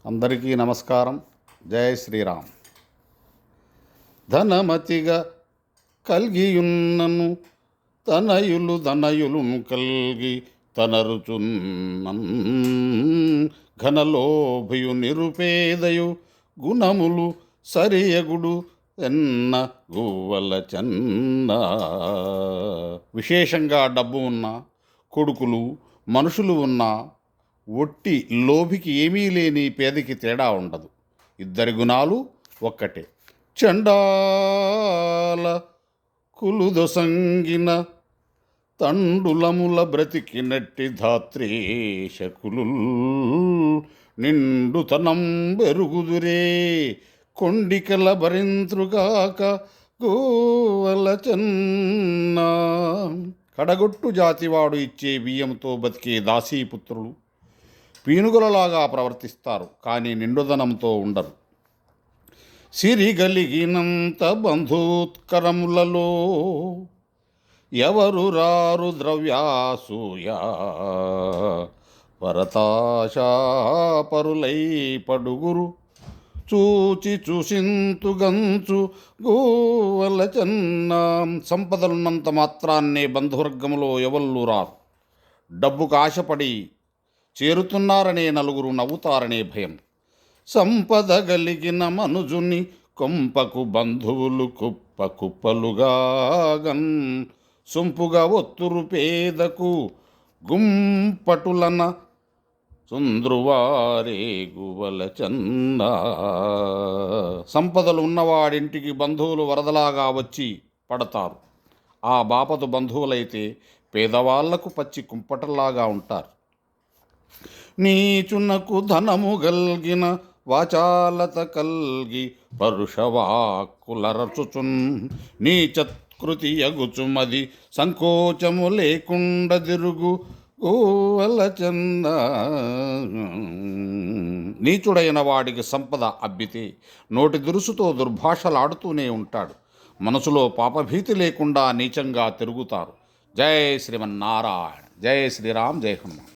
అందరికీ నమస్కారం. జై శ్రీరామ్. ధనమతిగా కల్గియున్నను ధనయులు కల్గి తనరుచున్నన్ ఘనలోభయు నిరుపేదయు గుణములు సరియగుడు ఎన్న గువ్వల చెన్న. విశేషంగా డబ్బు ఉన్న కొడుకులు మనుషులు ఉన్న ఒట్టి లోభికి ఏమీ లేని పేదకి తేడా ఉండదు. ఇద్దరి గుణాలు ఒక్కటే. చండాల కులుదొసంగిన తండులముల బ్రతికినట్టి ధాత్రేశకులు నిండుతనం బెరుగుదురే కొండికల భరింత్రుగాక గోవల చెన్న. కడగొట్టు జాతివాడు ఇచ్చే బియ్యంతో బతికే దాసీపుత్రులు పీనుగులలాగా ప్రవర్తిస్తారు, కానీ నిండుదనంతో ఉండరు. సిరిగలిగినంత బంధూత్కరములలో ఎవరు రారు ద్రవ్యాసూయ పరతాశాపరులై పడుగురు చూసింతుగంచు గోవల చెన్న. సంపదలున్నంత మాత్రాన్నే బంధువర్గములో ఎవళ్ళు రారు. డబ్బుకు ఆశపడి చేరుతున్నారనే నలుగురు నవ్వుతారనే భయం. సంపద గలిగిన మనుజుని కొంపకు బంధువులు కుప్ప కుప్పలుగాగన్ సొంపుగా ఒత్తురు పేదకు గుంపటులన సుంద్రువారే గువల చన్న. సంపదలు ఉన్నవాడింటికి బంధువులు వరదలాగా వచ్చి పడతారు. ఆ బాపతు బంధువులైతే పేదవాళ్లకు పచ్చి కుంపటల్లాగా ఉంటారు. నీచునకు ధనము గల్గిన వాచాలత కల్గి పరుషవాక్కులరచుచున్ నీచత్కృతి యగుచుమది సంకోచము లేకుండ దిరుగు గోవల చెన్న. నీచుడైన వాడికి సంపద అబ్బితే నోటి దురుసుతో దుర్భాషలాడుతూనే ఉంటాడు. మనసులో పాపభీతి లేకుండా నీచంగా తిరుగుతారు. జై శ్రీమన్నారాయణ. జై శ్రీరామ్. జై హనుమాన్.